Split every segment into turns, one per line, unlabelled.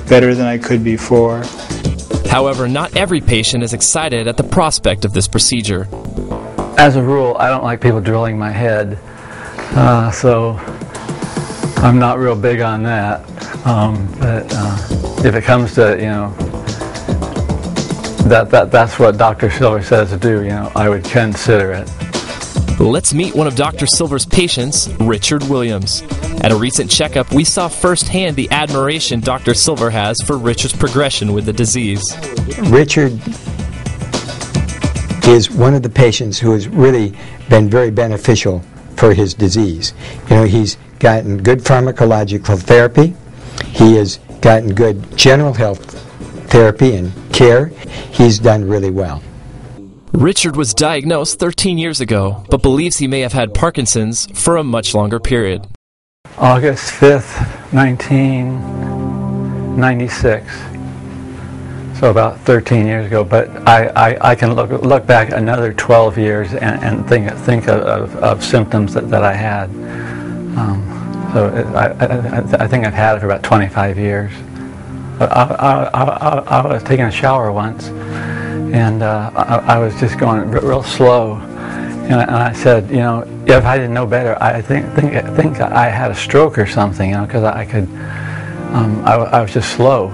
better than I could before.
However, not every patient is excited at the prospect of this procedure.
As a rule, I don't like people drilling my head, so I'm not real big on that. But if it comes to, that's what Dr. Silver says to do, I would consider it.
Let's meet one of Dr. Silver's patients, Richard Williams. At a recent checkup, we saw firsthand the admiration Dr. Silver has for Richard's progression with the disease.
Richard is one of the patients who has really been very beneficial for his disease. He's gotten good pharmacological therapy. He has gotten good general health therapy and care. He's done really well.
Richard was diagnosed 13 years ago, but believes he may have had Parkinson's for a much longer period.
August 5th, 1996. So about 13 years ago, but I can look back another 12 years and think of symptoms that I had. I think I've had it for about 25 years. I was taking a shower once, and I was just going real slow, and I said, if I didn't know better, I think I had a stroke or something, because I was just slow.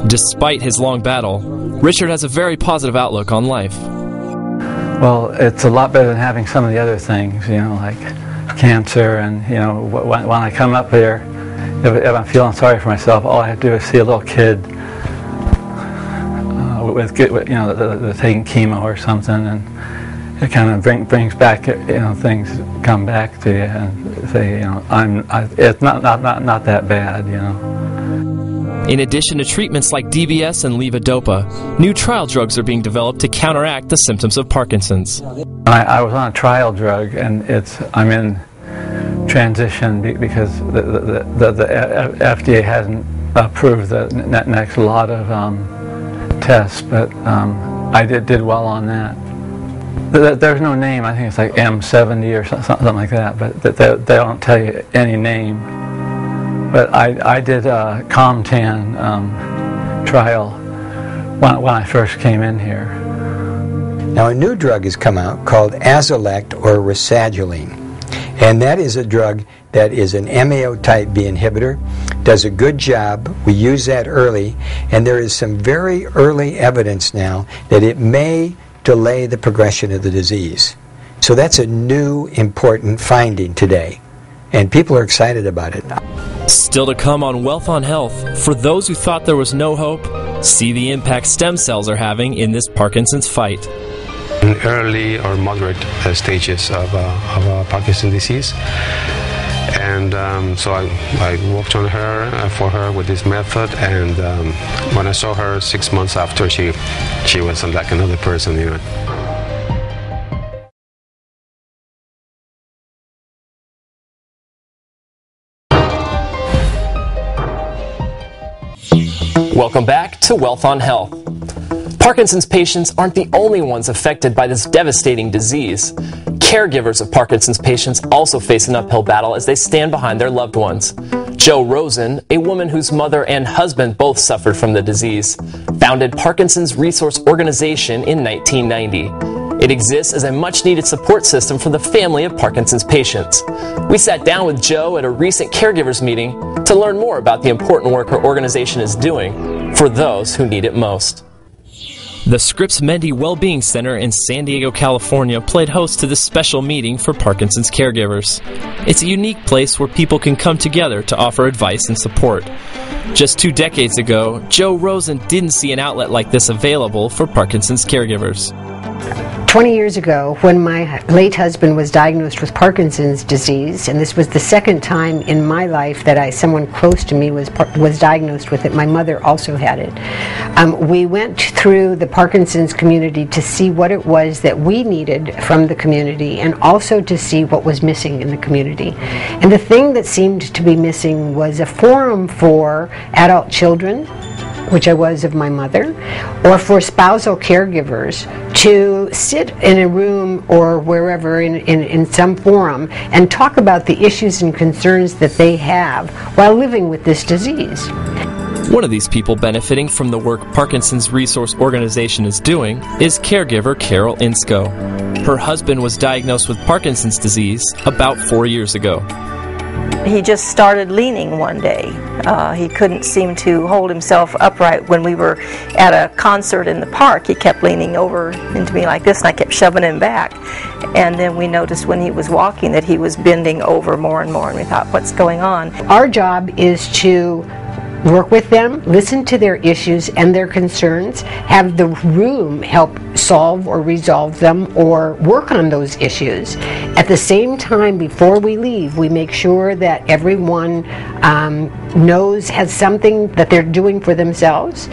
Despite his long battle, Richard has a very positive outlook on life.
Well, it's a lot better than having some of the other things, like cancer, and when I come up here, if I'm feeling sorry for myself, all I have to do is see a little kid taking chemo or something, and it kind of brings back, things come back to you and say, it's not that bad,
In addition to treatments like DBS and levodopa, new trial drugs are being developed to counteract the symptoms of Parkinson's.
I was on a trial drug, and I'm in transition because the FDA hasn't approved the next lot of tests, but I did well on that. There's no name. I think it's like M70 or something like that, but they don't tell you any name. But I did a Comtan trial when I first came in here.
Now, a new drug has come out called Azilect or Rasagiline. And that is a drug that is an MAO type B inhibitor, does a good job. We use that early, and there is some very early evidence now that it may delay the progression of the disease. So that's a new important finding today, and people are excited about it.
Still to come on Wealth on Health, for those who thought there was no hope, see the impact stem cells are having in this Parkinson's fight.
In early or moderate stages of Parkinson's disease, and so I worked on her for her with this method, and when I saw her 6 months after, she was like another person,
Welcome back to Wealth on Health. Parkinson's patients aren't the only ones affected by this devastating disease. Caregivers of Parkinson's patients also face an uphill battle as they stand behind their loved ones. Jo Rosen, a woman whose mother and husband both suffered from the disease, founded Parkinson's Resource Organization in 1990. It exists as a much-needed support system for the family of Parkinson's patients. We sat down with Jo at a recent caregivers meeting to learn more about the important work her organization is doing for those who need it most. The Scripps Mendy Wellbeing Center in San Diego, California played host to this special meeting for Parkinson's caregivers. It's a unique place where people can come together to offer advice and support. Just 2 decades ago, Jo Rosen didn't see an outlet like this available for Parkinson's caregivers.
20 years ago, when my late husband was diagnosed with Parkinson's disease, and this was the second time in my life that someone close to me was diagnosed with it. My mother also had it. We went through the Parkinson's community to see what it was that we needed from the community, and also to see what was missing in the community. And the thing that seemed to be missing was a forum for adult children, which I was of my mother, or for spousal caregivers to sit in a room or wherever in some forum and talk about the issues and concerns that they have while living with this disease.
One of these people benefiting from the work Parkinson's Resource Organization is doing is caregiver Carol Insko. Her husband was diagnosed with Parkinson's disease about 4 years ago.
He just started leaning one day. He couldn't seem to hold himself upright. When we were at a concert in the park, he kept leaning over into me like this, and I kept shoving him back. And then we noticed when he was walking that he was bending over more and more, and we thought, what's going on?
Our job is to work with them, listen to their issues and their concerns, have the room help solve or resolve them or work on those issues. At the same time, before we leave, we make sure that everyone has something that they're doing for themselves.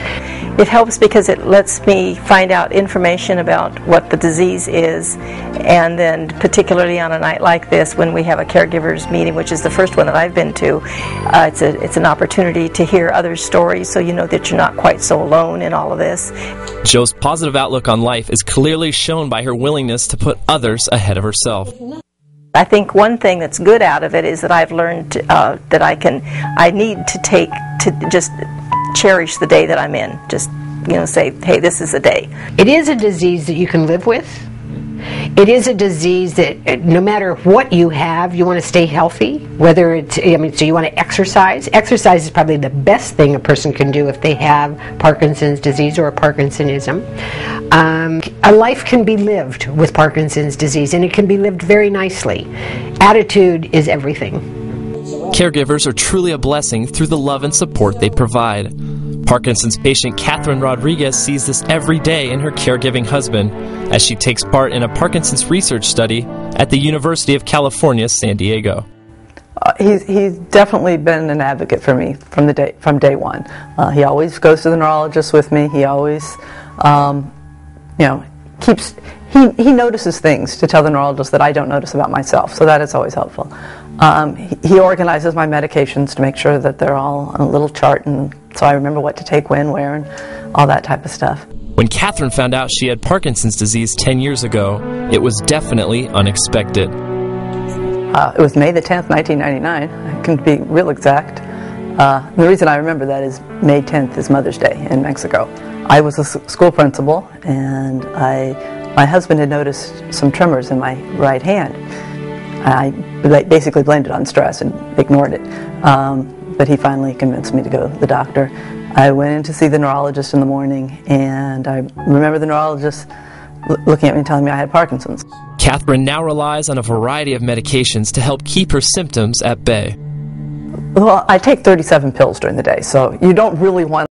It helps because it lets me find out information about what the disease is, and then particularly on a night like this when we have a caregivers meeting, which is the first one that I've been to, it's an opportunity to hear other stories so you know that you're not quite so alone in all of this.
Jo's positive outlook on life is clearly shown by her willingness to put others ahead of herself.
I think one thing that's good out of it is that I've learned that I need to just cherish the day that I'm in. Just, say, hey, this is a day.
It is a disease that you can live with. It is a disease that no matter what you have, you want to stay healthy. Whether it's, so you want to exercise. Exercise is probably the best thing a person can do if they have Parkinson's disease or a Parkinsonism. A life can be lived with Parkinson's disease, and it can be lived very nicely. Attitude is everything.
Caregivers are truly a blessing through the love and support they provide. Parkinson's patient Catherine Rodriguez sees this every day in her caregiving husband as she takes part in a Parkinson's research study at the University of California, San Diego.
He's definitely been an advocate for me from day one. He always goes to the neurologist with me. He always, he notices things to tell the neurologist that I don't notice about myself, so that is always helpful. He organizes my medications to make sure that they're all on a little chart, and so I remember what to take when, where, and all that type of stuff.
When Catherine found out she had Parkinson's disease 10 years ago, it was definitely unexpected.
It was May the 10th, 1999. I can be real exact. The reason I remember that is May 10th is Mother's Day in Mexico. I was a school principal, and my husband had noticed some tremors in my right hand. I basically blamed it on stress and ignored it. But he finally convinced me to go to the doctor. I went in to see the neurologist in the morning, and I remember the neurologist looking at me and telling me I had Parkinson's.
Catherine now relies on a variety of medications to help keep her symptoms at bay.
Well, I take 37 pills during the day, so you don't really want